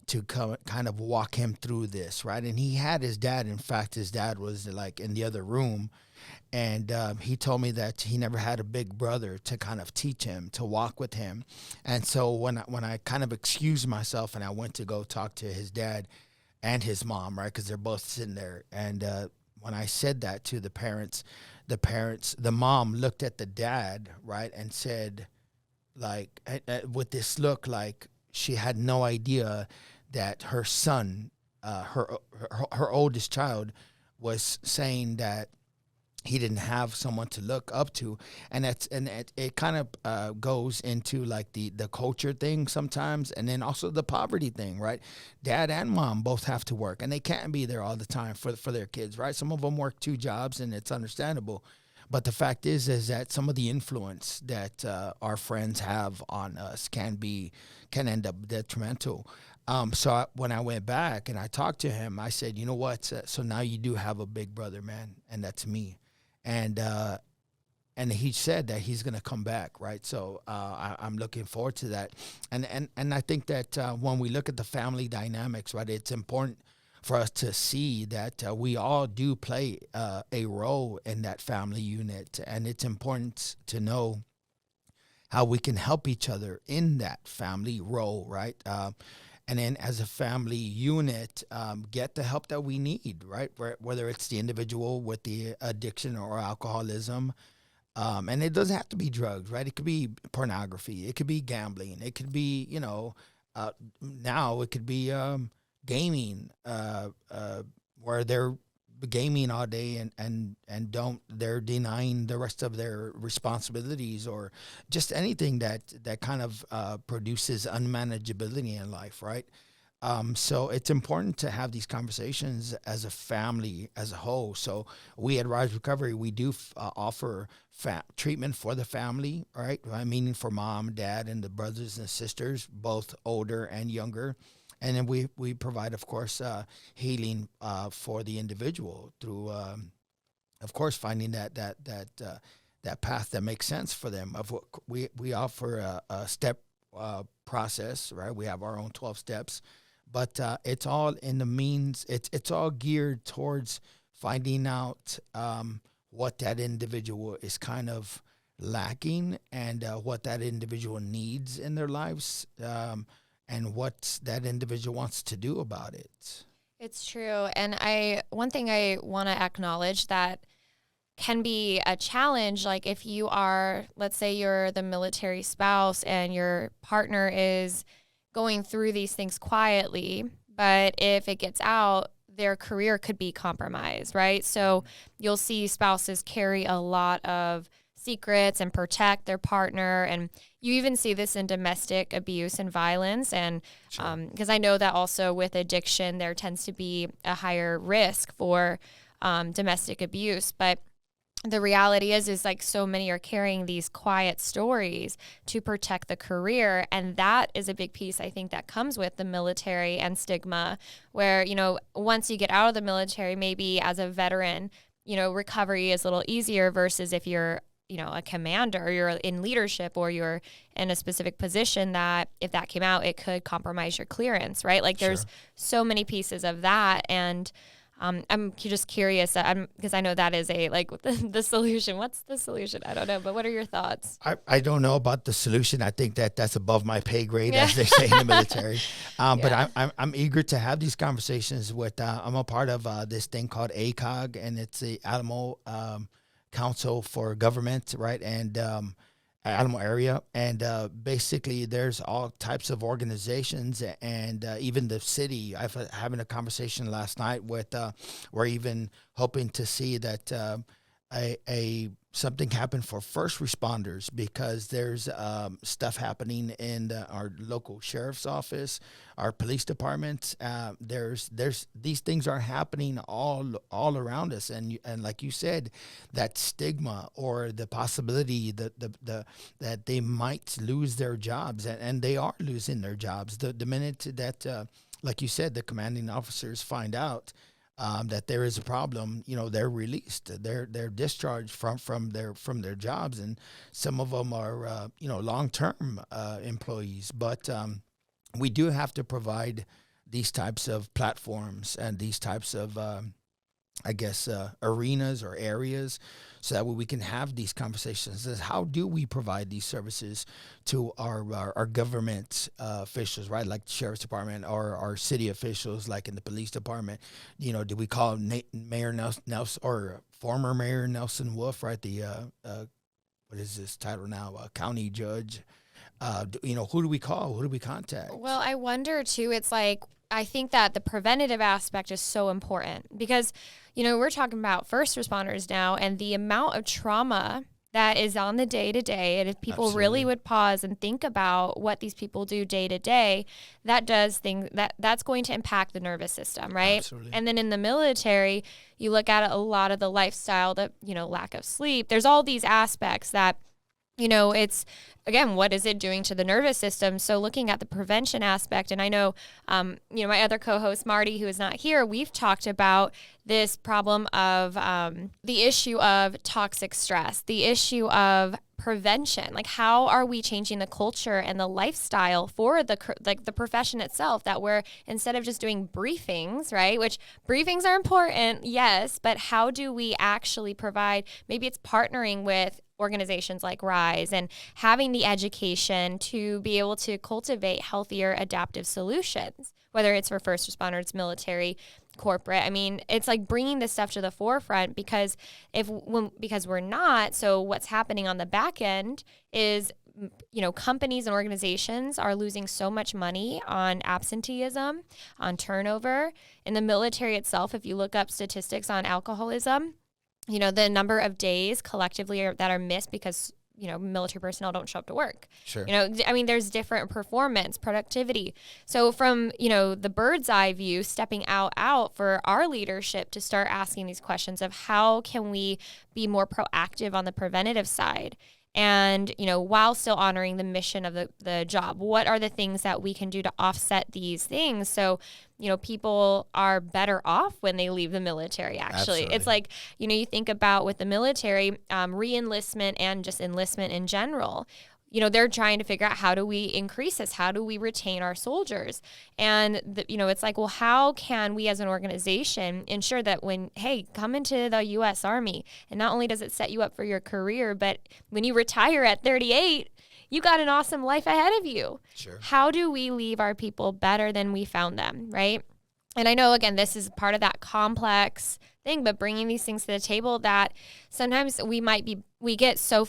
to kind of walk him through this, right? And he had his dad. In fact, his dad was like in the other room. And he told me that he never had a big brother to kind of teach him, to walk with him. And so when I kind of excused myself and I went to go talk to his dad and his mom, right, because they're both sitting there. And when I said that to the parents, the mom looked at the dad, right, and said, like, with this look like she had no idea that her son, her oldest child, was saying that he didn't have someone to look up to. And it kind of goes into like the culture thing sometimes, and then also the poverty thing, right? Dad and mom both have to work, and they can't be there all the time for their kids, right? Some of them work 2 jobs, and it's understandable. But the fact is that some of the influence that our friends have on us can end up detrimental. So when I went back and I talked to him, I said, you know what? So now you do have a big brother, man, and that's me. And he said that he's going to come back, right? So I'm looking forward to that. And I think that when we look at the family dynamics, right, it's important for us to see that we all do play a role in that family unit. And it's important to know how we can help each other in that family role, right? And then as a family unit, get the help that we need, right? Whether it's the individual with the addiction or alcoholism. And it doesn't have to be drugs, right? It could be pornography. It could be gambling. It could be, Now it could be gaming, where they're gaming all day and they're denying the rest of their responsibilities, or just anything that kind of produces unmanageability in life, right? So it's important to have these conversations as a family, as a whole. So we at Rise Recovery, we do offer treatment for the family, right? Meaning for mom, dad, and the brothers and sisters, both older and younger. And then we provide, of course, healing for the individual through, of course, finding that path that makes sense for them. We offer a step process, right? We have our own 12 steps. But it's all in the means. It's all geared towards finding out what that individual is kind of lacking, and what that individual needs in their lives, and what that individual wants to do about it. It's true. And one thing I want to acknowledge that can be a challenge, like if you are, let's say you're the military spouse and your partner is going through these things quietly, but if it gets out, their career could be compromised, right? So you'll see spouses carry a lot of secrets and protect their partner. And you even see this in domestic abuse and violence. And because I know that also with addiction, there tends to be a higher risk for domestic abuse. But the reality is like so many are carrying these quiet stories to protect the career. And that is a big piece, I think, that comes with the military and stigma, where, once you get out of the military, maybe as a veteran, recovery is a little easier versus if you're, a commander, you're in leadership, or you're in a specific position that if that came out, it could compromise your clearance, right? Like there's so many pieces of that. And I'm just curious, because I know that is the solution. What's the solution? I don't know, but what are your thoughts? I don't know about the solution. I think that's above my pay grade, as they say in the military. But I'm eager to have these conversations with. I'm a part of this thing called ACOG, and it's the Animal Council for Government, right? And animal area, and basically there's all types of organizations, and even the city. I've having a conversation last night with we're even hoping to see that something happen for first responders, because there's stuff happening in our local sheriff's office, our police departments. There's these things are happening all around us, and like you said, that stigma or the possibility that they might lose their jobs, and they are losing their jobs the minute that like you said, the commanding officers find out that there is a problem. They're released. They're discharged from their jobs, and some of them are long-term employees. But we do have to provide these types of platforms and these types of arenas or areas, so that way we can have these conversations. How do we provide these services to our government officials, right? Like the sheriff's department, or our city officials, like in the police department. Do we call Mayor Nelson or former Mayor Nelson Wolf, right? The what is this title now? County judge. Who do we call? Who do we contact? Well, I wonder too. It's like, I think that the preventative aspect is so important, because, we're talking about first responders now, and the amount of trauma that is on the day to day. And if people really would pause and think about what these people do day to day, that's going to impact the nervous system, right? Absolutely. And then in the military, you look at a lot of the lifestyle, lack of sleep. There's all these aspects that, it's, again, what is it doing to the nervous system? So looking at the prevention aspect, and I know, my other co-host, Marty, who is not here, we've talked about this problem of the issue of toxic stress, the issue of prevention. Like, how are we changing the culture and the lifestyle for the profession itself, that we're, instead of just doing briefings, right, which briefings are important, yes, but how do we actually provide, maybe it's partnering with organizations like Rise and having the education to be able to cultivate healthier adaptive solutions, whether it's for first responders, military, corporate. I mean, it's like bringing this stuff to the forefront, because because we're not, so what's happening on the back end is companies and organizations are losing so much money on absenteeism, on turnover. In the military itself, if you look up statistics on alcoholism, the number of days collectively that are missed because military personnel don't show up to work. Sure. There's different performance, productivity. So from, the bird's eye view, stepping out for our leadership to start asking these questions of how can we be more proactive on the preventative side? And, while still honoring the mission of the job, what are the things that we can do to offset these things? So, people are better off when they leave the military, actually. Absolutely. It's like, you think about with the military, re-enlistment and just enlistment in general. They're trying to figure out how do we increase this? How do we retain our soldiers? And, it's like, well, how can we as an organization ensure that come into the U.S. Army, and not only does it set you up for your career, but when you retire at 38, you got an awesome life ahead of you. Sure. How do we leave our people better than we found them, right? And I know, again, this is part of that complex thing, but bringing these things to the table that sometimes we get so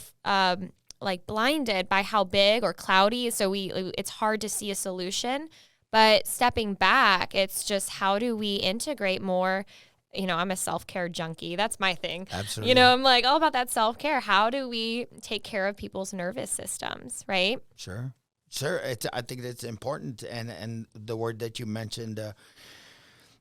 blinded by how big or cloudy, so it's hard to see a solution. But stepping back, it's just how do we integrate more? I'm a self-care junkie. That's my thing. Absolutely. I'm like all about that self-care. How do we take care of people's nervous systems, right? Sure. I think that's important. And the word that you mentioned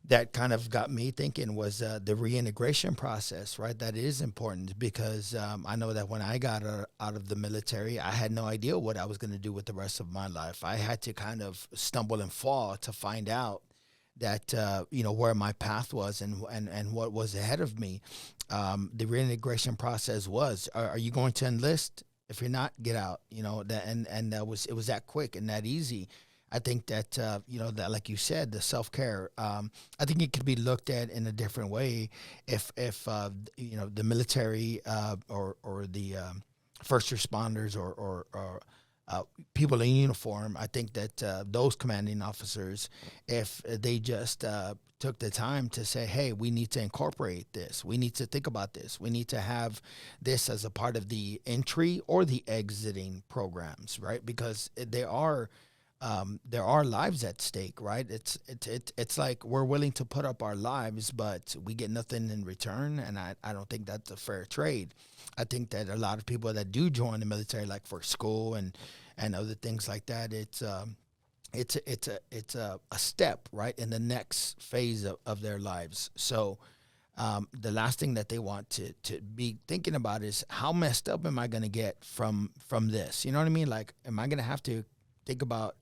that kind of got me thinking was the reintegration process, right? That is important because I know that when I got out of the military, I had no idea what I was going to do with the rest of my life. I had to kind of stumble and fall to find out that, where my path was and what was ahead of me. The reintegration process was, are you going to enlist? If you're not, get out, it was that quick and that easy. I think that, that, like you said, the self-care, I think it could be looked at in a different way if the military or the first responders or people in uniform. I think that those commanding officers, if they just took the time to say, hey, we need to incorporate this. We need to think about this. We need to have this as a part of the entry or the exiting programs, right? Because there are lives at stake, right? It's like we're willing to put up our lives, but we get nothing in return, and I don't think that's a fair trade. I think that a lot of people that do join the military, like for school and other things like that, it's a step right in the next phase of their lives. So the last thing that they want to be thinking about is how messed up am I going to get from this? You know what I mean? Like, am I going to have to think about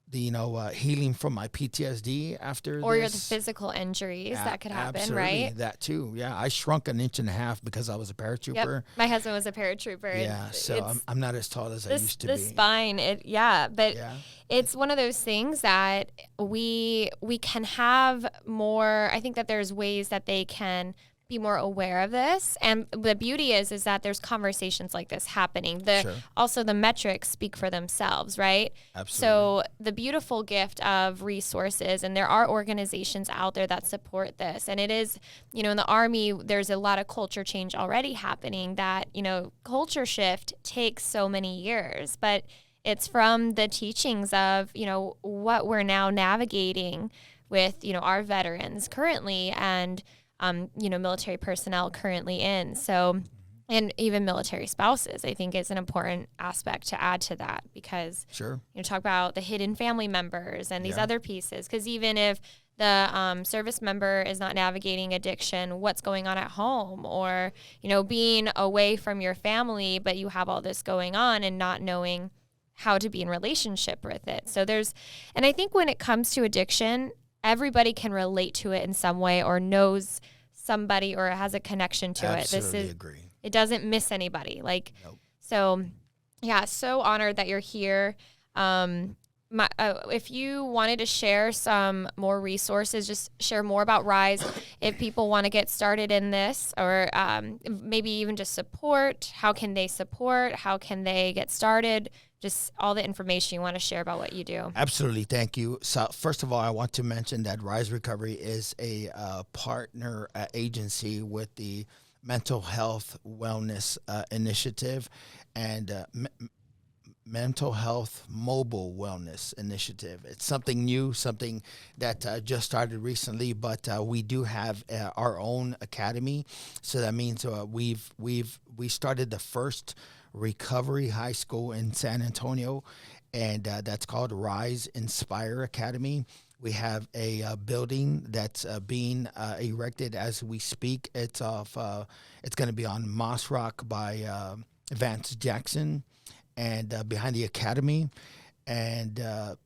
the healing from my PTSD after or this? the physical injuries that could happen, absolutely, right? that too. Yeah, I shrunk 1.5 inches because I was a paratrooper. Yep. My husband was a paratrooper. Yeah, so I'm not as tall as I used to be. The spine, it's one of those things that we can have more. I think that there's ways that they can be more aware of this, and the beauty is that there's conversations like this happening. Sure. Also the metrics speak for themselves, right? Absolutely. So the beautiful gift of resources, and there are organizations out there that support this, and it is, in the Army there's a lot of culture change already happening. That culture shift takes so many years, but it's from the teachings of what we're now navigating with our veterans currently, and military personnel currently in. So, and even military spouses, I think is an important aspect to add to that, because Sure. Talk about the hidden family members and these other pieces. Because even if the service member is not navigating addiction, what's going on at home, or, being away from your family, but you have all this going on and not knowing how to be in relationship with it. So and I think when it comes to addiction, everybody can relate to it in some way, or knows somebody, or has a connection to Absolutely agree. It doesn't miss anybody. Nope. So yeah, so honored that you're here. If you wanted to share some more resources, just share more about Rise. If people want to get started in this, or maybe even just support, how can they support? How can they get started? Just all the information you want to share about what you do. Absolutely. Thank you. So first of all, I want to mention that Rise Recovery is a partner agency with the Mental Health Wellness Initiative. And mental health mobile wellness initiative. It's something new, something that just started recently, but we do have our own academy. So that means we started the first recovery high school in San Antonio, and that's called Rise Inspire Academy. We have a building that's being erected as we speak. It's it's going to be on Moss Rock by Vance Jackson, and behind the academy. And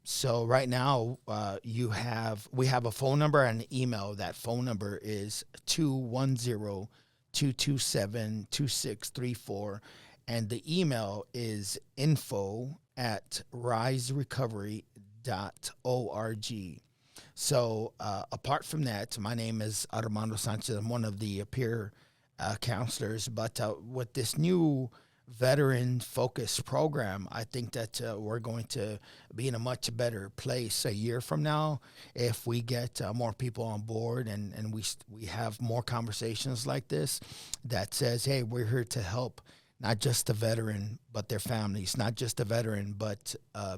so right now we have a phone number and an email. That phone number is 210-227-2634. And the email is info@riserecovery.org. So apart from that, my name is Armando Sanchez. I'm one of the peer counselors. But with this new veteran focused program, I think that we're going to be in a much better place a year from now if we get more people on board, and we have more conversations like this that says, hey, we're here to help not just the veteran, but their families, not just the veteran, but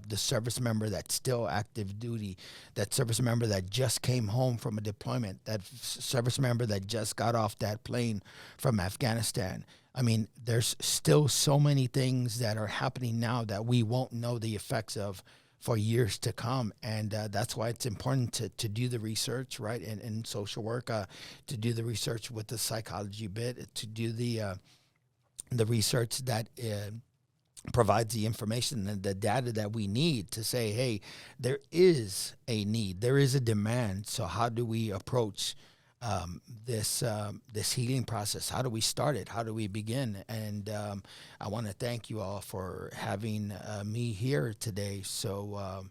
the service member that's still active duty, that service member that just came home from a deployment, that service member that just got off that plane from Afghanistan. I mean, there's still so many things that are happening now that we won't know the effects of for years to come. And that's why it's important to do the research, right, in social work, to do the research with the psychology bit, to do the research that provides the information and the data that we need to say, hey, there is a need, there is a demand. So how do we approach this healing process? How do we start it? How do we begin? And I want to thank you all for having me here today. So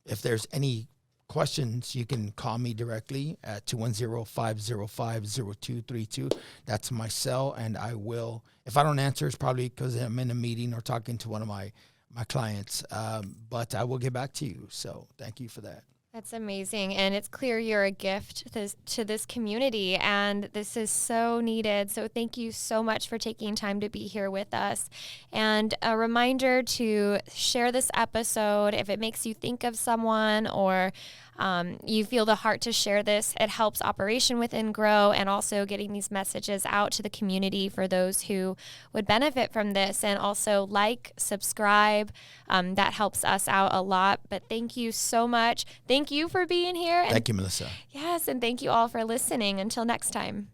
if there's any questions, you can call me directly at 210-505-0232. That's my cell, and I will, if I don't answer, it's probably because I'm in a meeting or talking to one of my clients, but I will get back to you. So thank you for that. That's amazing. And it's clear you're a gift to this community, and this is so needed. So thank you so much for taking time to be here with us. And a reminder to share this episode if it makes you think of someone, or you feel the heart to share this. It helps Operation Within grow, and also getting these messages out to the community for those who would benefit from this. And also subscribe. That helps us out a lot. But thank you so much. Thank you for being here. Thank you, Melissa. Yes, and thank you all for listening. Until next time.